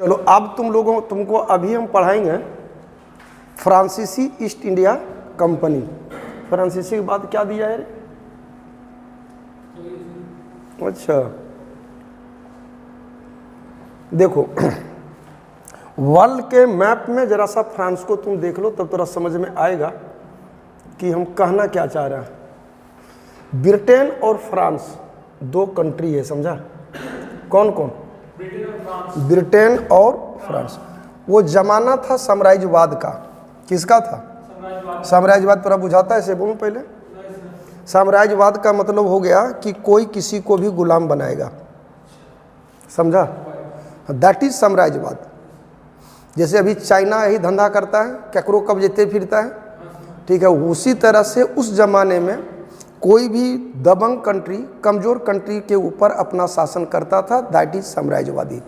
चलो अब तुमको अभी हम पढ़ाएंगे फ्रांसीसी ईस्ट इंडिया कंपनी। फ्रांसीसी के बाद क्या दिया है रे? अच्छा देखो, वर्ल्ड के मैप में जरा सा फ्रांस को तुम देख लो, तब थोड़ा समझ में आएगा कि हम कहना क्या चाह रहे हैं। ब्रिटेन और फ्रांस दो कंट्री है, समझा? कौन कौन? ब्रिटेन और फ्रांस। वो जमाना था साम्राज्यवाद का। किसका था? साम्राज्यवाद। पर बुझाता है, इसे बोलूं पहले। साम्राज्यवाद का मतलब हो गया कि कोई किसी को भी गुलाम बनाएगा, समझा? दैट इज साम्राज्यवाद। जैसे अभी चाइना यही धंधा करता है, केकरो कब जेते फिरता है, ठीक है। उसी तरह से उस जमाने में कोई भी दबंग कंट्री, कमजोर कंट्री के ऊपर अपना शासन करता था, दैट इज साम्राज्यवादी।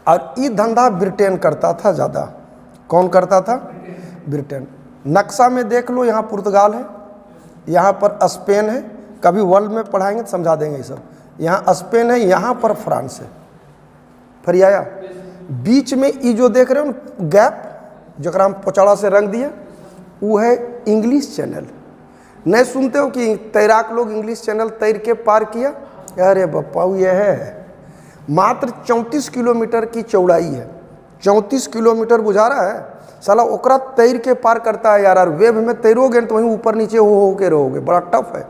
और ये धंधा ब्रिटेन करता था ज़्यादा। कौन करता था? ब्रिटेन। नक्शा में देख लो, यहाँ पुर्तगाल है, यहाँ पर स्पेन है। कभी वर्ल्ड में पढ़ाएंगे तो समझा देंगे ये सब। यहाँ स्पेन है, यहाँ पर फ्रांस है। फिर आया बीच में ये जो देख रहे हो ना गैप, जरा हम पोचाड़ा से रंग दिए, वो है इंग्लिश चैनल। नहीं सुनते हो कि तैराक लोग इंग्लिश चैनल तैर के पार किया? अरे बप्पा, ये है मात्र 34 किलोमीटर की चौड़ाई है। 34 किलोमीटर बुझा रहा है साला, ओकरा तैर के पार करता है यार। वेब में तैरोगे तो वहीं ऊपर नीचे हो के रहोगे, बड़ा टफ है।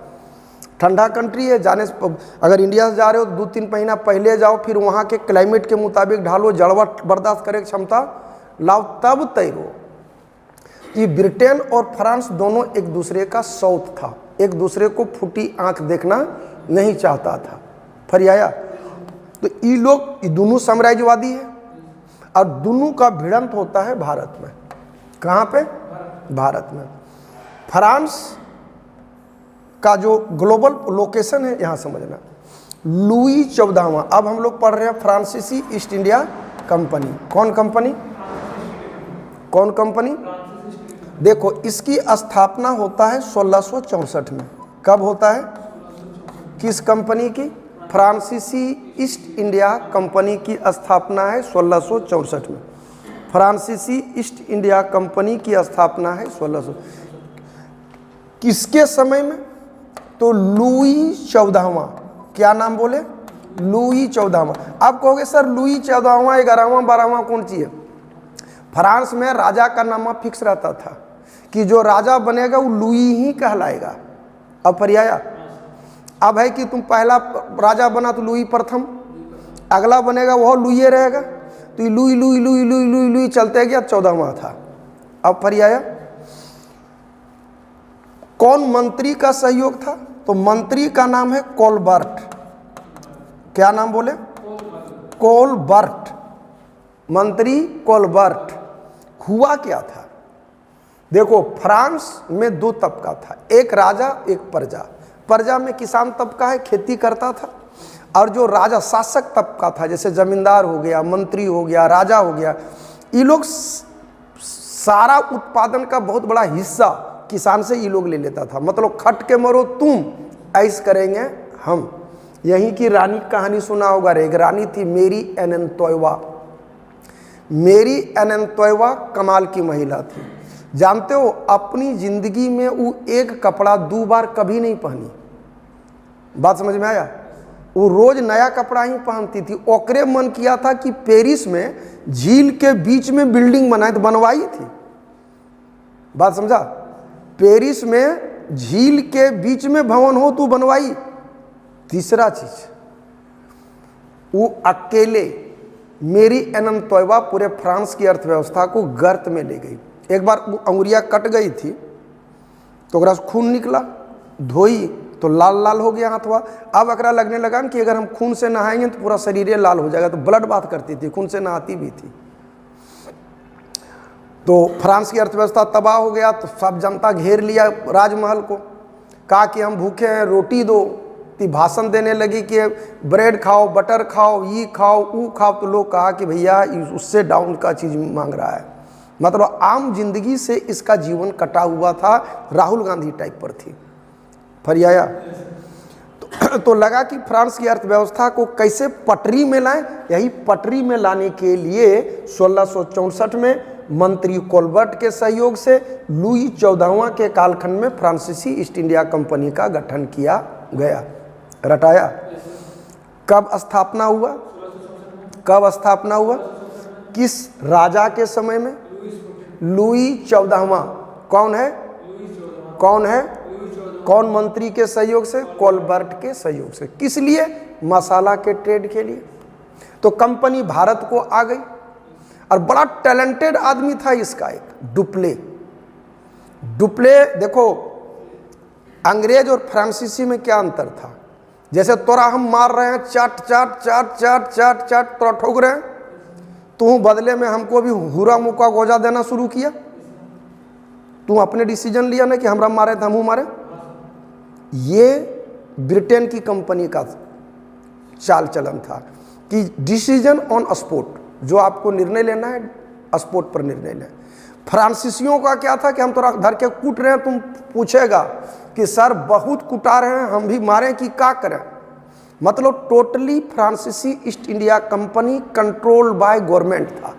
ठंडा कंट्री है, जाने से अगर इंडिया से जा रहे हो तो 2-3 महीना पहले जाओ, फिर वहाँ के क्लाइमेट के मुताबिक ढालो, जड़वा बर्दाश्त करे क्षमता लाओ, तब तैरो। ये ब्रिटेन और फ्रांस दोनों एक दूसरे का सौत था, एक दूसरे को फूटी आंख देखना नहीं चाहता था। फिर आया तो ये लोग, ये दोनों साम्राज्यवादी है और दोनों का भिड़ंत होता है भारत में। कहाँ पे? भारत में। फ्रांस का जो ग्लोबल लोकेशन है, यहाँ समझना, लुई 14वां। अब हम लोग पढ़ रहे हैं फ्रांसीसी ईस्ट इंडिया कंपनी। कौन कंपनी? कौन कंपनी? देखो, इसकी स्थापना होता है 1664 में। कब होता है? किस कंपनी की? फ्रांसीसी ईस्ट इंडिया कंपनी की स्थापना है 1664 में। फ्रांसीसी ईस्ट इंडिया कंपनी की स्थापना है 1600। किसके समय में? तो लुई 14वां। क्या नाम बोले? लुई 14वां। आप कहोगे सर लुई 14वां, 11वां, 12वां कौन सी है? फ्रांस में राजा का नाम फिक्स रहता था कि जो राजा बनेगा वो लुई ही कहलाएगा। अब पर्याया अब है कि तुम पहला राजा बना तो लुई प्रथम, अगला बनेगा वह लुई रहेगा, तो ये Louis Louis Louis Louis Louis Louis चलते गया, 14वां था। अब पर्याया कौन मंत्री का सहयोग था? तो मंत्री का नाम है कोलबर्ट। क्या नाम बोले? कोलबर्ट। मंत्री कोलबर्ट। हुआ क्या था? देखो, फ्रांस में दो तबका था, एक राजा एक प्रजा। प्रजा में किसान तबका है, खेती करता था, और जो राजा शासक तबका था, जैसे जमींदार हो गया, मंत्री हो गया, राजा हो गया, ये लोग सारा उत्पादन का बहुत बड़ा हिस्सा किसान से ये लोग ले लेता था। मतलब खट के मरो तुम, ऐस करेंगे हम। यहीं की रानी कहानी सुना होगा रे, एक रानी थी मेरी एनेंटोइवा। मेरी एनेंटोइवा कमाल की महिला थी। जानते हो, अपनी जिंदगी में वो एक कपड़ा 2 बार कभी नहीं पहनी। बात समझ में आया? वो रोज नया कपड़ा ही पहनती थी। ओकरे मन किया था कि पेरिस में झील के बीच में बिल्डिंग बनाए, तो बनवाई थी। बात समझा? पेरिस में झील के बीच में भवन हो तो बनवाई। तीसरा चीज, वो अकेले मेरी एनेंटोइवा पूरे फ्रांस की अर्थव्यवस्था को गर्त में ले गई। एक बार वो अंगुरिया कट गई थी तो ओकरा से खून निकला, धोई तो लाल लाल हो गया हाथवा। अब अकरा लगने लगा कि अगर हम खून से नहाएंगे तो पूरा शरीर लाल हो जाएगा, तो ब्लड बात करती थी, खून से नहाती भी थी। तो फ्रांस की अर्थव्यवस्था तबाह हो गया, तो सब जनता घेर लिया राजमहल को, कहा कि हम भूखे हैं, रोटी दो। तो भाषण देने लगी कि ब्रेड खाओ, बटर खाओ, ये खाओ, वो खाओ। तो लोग कहा कि भैया उससे डाउन का चीज़ मांग रहा है। मतलब आम जिंदगी से इसका जीवन कटा हुआ था, राहुल गांधी टाइप पर थी। फिर आया तो तो लगा कि फ्रांस की अर्थव्यवस्था को कैसे पटरी में लाएं। यही पटरी में लाने के लिए 1664 में मंत्री कोलबर्ट के सहयोग से लुई 14वां के कालखंड में फ्रांसीसी ईस्ट इंडिया कंपनी का गठन किया गया। रटाया। कब स्थापना हुआ? कब स्थापना हुआ? किस राजा के समय में? लुई 14वां। कौन है? कौन है? कौन मंत्री के सहयोग से? कोलबर्ट के सहयोग से। किस लिए? मसाला के ट्रेड के लिए। तो कंपनी भारत को आ गई और बड़ा टैलेंटेड आदमी था इसका एक, डुप्ले। डुप्ले देखो, अंग्रेज और फ्रांसीसी में क्या अंतर था? जैसे तोरा हम मार रहे हैं, चाट चाट चाट चाट चाट चाट तोरा ठोक रहे हैं, तू बदले में हमको भी हुरा मुका गोजा देना शुरू किया। तू अपने डिसीजन लिया ना कि हमरा मारे तो हमहू मारे। ये ब्रिटेन की कंपनी का चाल चलन था कि डिसीजन ऑन स्पॉट, जो आपको निर्णय लेना है स्पॉट पर निर्णय लें। फ्रांसीसियों का क्या था कि हम तोरा धर के कूट रहे हैं, तुम पूछेगा कि सर बहुत कुटा रहे हैं, हम भी मारें कि क्या करें। मतलब टोटली फ्रांसीसी east India company control by government था,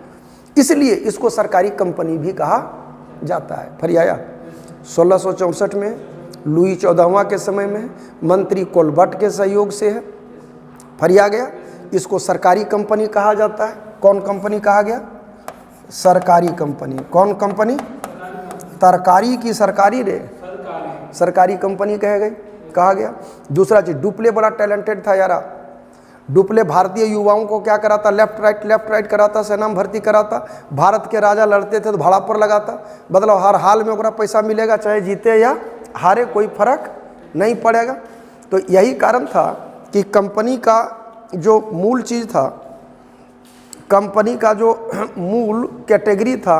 इसलिए इसको सरकारी कंपनी भी कहा जाता है। फिर आया 1664 में लुई 14वां के समय में मंत्री कोलबर्ट के सहयोग से है। फिर आ गया, इसको सरकारी कंपनी कहा जाता है। कौन कंपनी कहा गया? सरकारी कंपनी। कौन कंपनी? तरकारी की सरकारी रे, सरकारी कंपनी कहा गया। दूसरा चीज, डुप्ले बड़ा टैलेंटेड था यारा। डुप्ले भारतीय युवाओं को क्या कराता? लेफ्ट राइट कराता, सेना में भर्ती कराता। भारत के राजा लड़ते थे तो भाड़ा पर लगाता, मतलब हर हाल में ओकरा पैसा मिलेगा, चाहे जीते या हारे कोई फर्क नहीं पड़ेगा। तो यही कारण था कि कंपनी का जो मूल चीज़ था, कंपनी का जो मूल कैटेगरी था,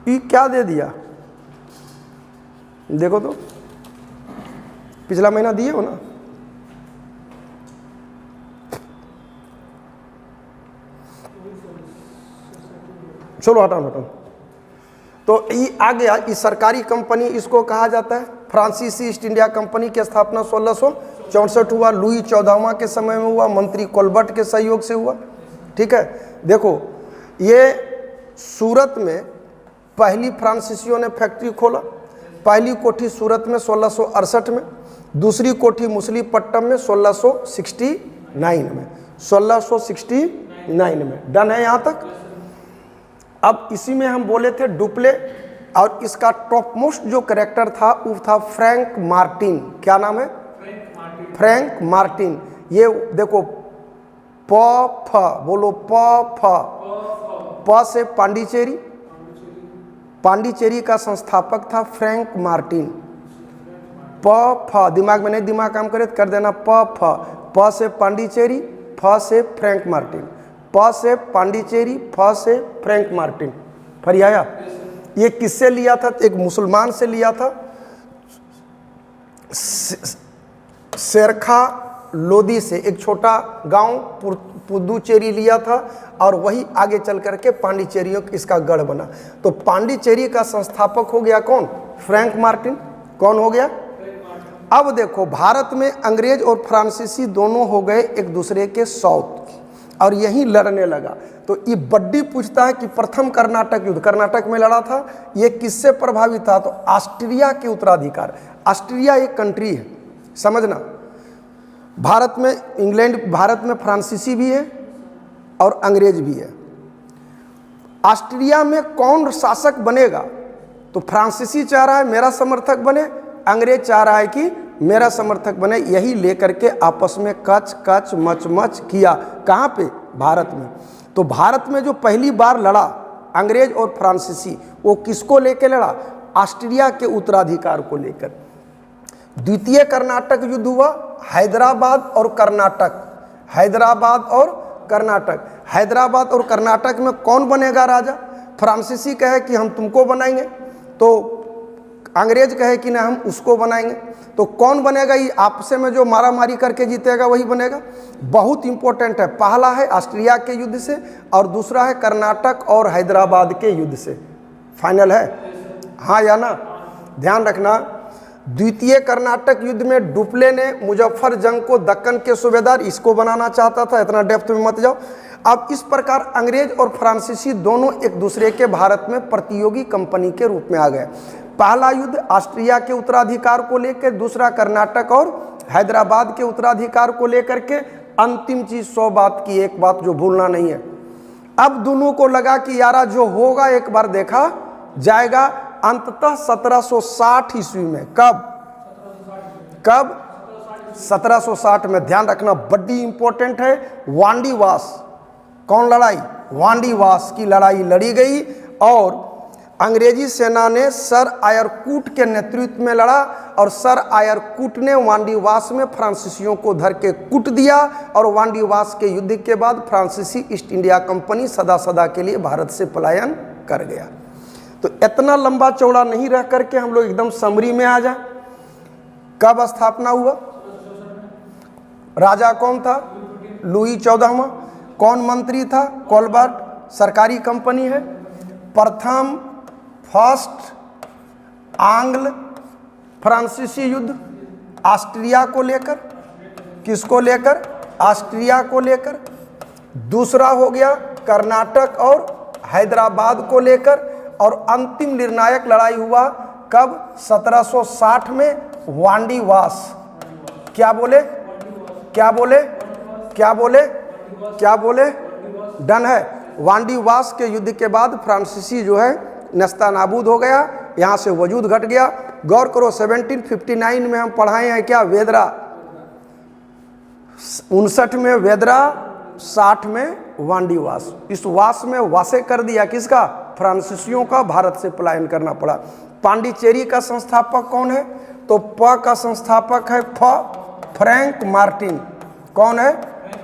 ये क्या दे दिया देखो तो, पिछला महीना दिए हो ना। चलो हटाओ। तो ये आ गया, इस सरकारी कंपनी इसको कहा जाता है। फ्रांसीसी ईस्ट इंडिया कंपनी की स्थापना 1664 हुआ, लुई 14वां के समय में हुआ, मंत्री कोलबर्ट के सहयोग से हुआ। ठीक है, देखो ये सूरत में पहली फ्रांसीसियों ने फैक्ट्री खोला। पहली कोठी सूरत में 1668 में, दूसरी कोठी मुसलीपट्टनम में 1669 में। 1669 में डन है यहाँ तक। अब इसी में हम बोले थे डुप्ले, और इसका टॉप मोस्ट जो कैरेक्टर था वो था फ्रैंक मार्टिन। क्या नाम है? Frank Martin. ये देखो, प फ बोलो, प फ। प से पांडिचेरी, पांडिचेरी का संस्थापक था फ्रैंक मार्टिन। प फ, दिमाग में नहीं दिमाग काम करे कर देना, प फ। प से पांडिचेरी, फ से फ्रैंक मार्टिन। प से पांडिचेरी, फ से फ्रैंक मार्टिन। फिर आया, ये किससे लिया था? एक मुसलमान से लिया था, शेरखा लोदी से, एक छोटा गांव पुदुचेरी लिया था, और वही आगे चल करके पांडिचेरियों इसका गढ़ बना। तो पांडिचेरी का संस्थापक हो गया कौन? Frank Martin. कौन हो गया? अब देखो, भारत में अंग्रेज और फ्रांसीसी दोनों हो गए एक दूसरे के सौत, और यही लड़ने लगा। तो ये बड्डी पूछता है कि प्रथम कर्नाटक युद्ध कर्नाटक में लड़ा था, ये किससे प्रभावित था? तो ऑस्ट्रिया के उत्तराधिकार। ऑस्ट्रिया एक कंट्री है, समझना। भारत में इंग्लैंड, भारत में फ्रांसीसी भी है और अंग्रेज भी है। ऑस्ट्रिया में कौन शासक बनेगा? तो फ्रांसीसी चाह रहा है मेरा समर्थक बने, अंग्रेज चाह रहा है कि मेरा समर्थक बने। यही लेकर के आपस में कच कच मच मच किया। कहाँ पे? भारत में। तो भारत में जो पहली बार लड़ा अंग्रेज और फ्रांसीसी, वो किसको लेकर लड़ा? ऑस्ट्रिया के उत्तराधिकार को लेकर। द्वितीय कर्नाटक युद्ध हुआ, हैदराबाद और कर्नाटक। हैदराबाद और कर्नाटक। हैदराबाद और कर्नाटक में कौन बनेगा राजा? फ्रांसीसी कहे कि हम तुमको बनाएंगे, तो अंग्रेज कहे कि ना हम उसको बनाएंगे। तो कौन बनेगा? ये आपसे में जो मारा मारी करके जीतेगा वही बनेगा। बहुत इंपॉर्टेंट है। पहला है ऑस्ट्रिया के युद्ध से, और दूसरा है कर्नाटक और हैदराबाद के युद्ध से। फाइनल है, हाँ या ना? ध्यान रखना, द्वितीय कर्नाटक युद्ध में डुप्ले ने मुजफ्फर जंग को दक्कन के सूबेदार इसको बनाना चाहता था, इतना डेप्थ में मत जाओ। अब इस प्रकार अंग्रेज और फ्रांसीसी दोनों एक दूसरे के भारत में प्रतियोगी कंपनी के रूप में आ गए। पहला युद्ध ऑस्ट्रिया के उत्तराधिकार को लेकर, दूसरा कर्नाटक और हैदराबाद के उत्तराधिकार को लेकर के। अंतिम चीज 100 बात की एक बात जो भूलना नहीं है, अब दोनों को लगा कि यारा जो होगा एक बार देखा जाएगा। अंततः 1760 ईस्वी में, कब 1760 में, ध्यान रखना बड़ी इंपॉर्टेंट है, वांडीवास। कौन लड़ाई? वांडीवास की लड़ाई लड़ी गई और अंग्रेजी सेना ने सर आयरकूट के नेतृत्व में लड़ा और सर आयरकूट ने वांडीवास में फ्रांसीसियों को धर के कूट दिया और वांडीवास के युद्ध के बाद फ्रांसीसी ईस्ट इंडिया कंपनी सदा सदा के लिए भारत से पलायन कर गया। तो इतना लंबा चौड़ा नहीं रह करके हम लोग एकदम समरी में आ जाए। कब स्थापना हुआ? राजा कौन था? लुई 14वां। कौन मंत्री था? कोलबर्ट। सरकारी कंपनी है। प्रथम फर्स्ट आंग्ल फ्रांसीसी युद्ध ऑस्ट्रिया को लेकर, किसको लेकर? ऑस्ट्रिया को लेकर। दूसरा हो गया कर्नाटक और हैदराबाद को लेकर और अंतिम निर्णायक लड़ाई हुआ कब? 1760 में वांडीवास। क्या बोले? क्या बोले? क्या बोले? क्या बोले? डन है। वांडीवास के युद्ध के बाद फ्रांसीसी जो है नस्तानाबूद हो गया, यहाँ से वजूद घट गया। गौर करो 1759 में हम पढ़ाए हैं क्या? वेदरा। 59 में वेदरा, 60 में वांडीवास। इस वास में वासे कर दिया किसका? फ्रांसीसियों का। भारत से पलायन करना पड़ा। पांडिचेरी का संस्थापक कौन है? तो प का संस्थापक है फ्रैंक मार्टिन। कौन है?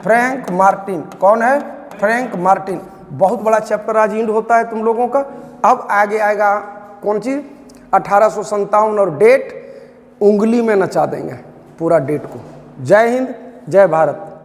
Frank Martin. कौन है? Frank Martin. बहुत बड़ा चैप्टर आज इंड होता है तुम लोगों का। अब आगे आएगा कौन चीज? 1857 और डेट उंगली में नचा देंगे पूरा डेट को। जय हिंद, जय भारत।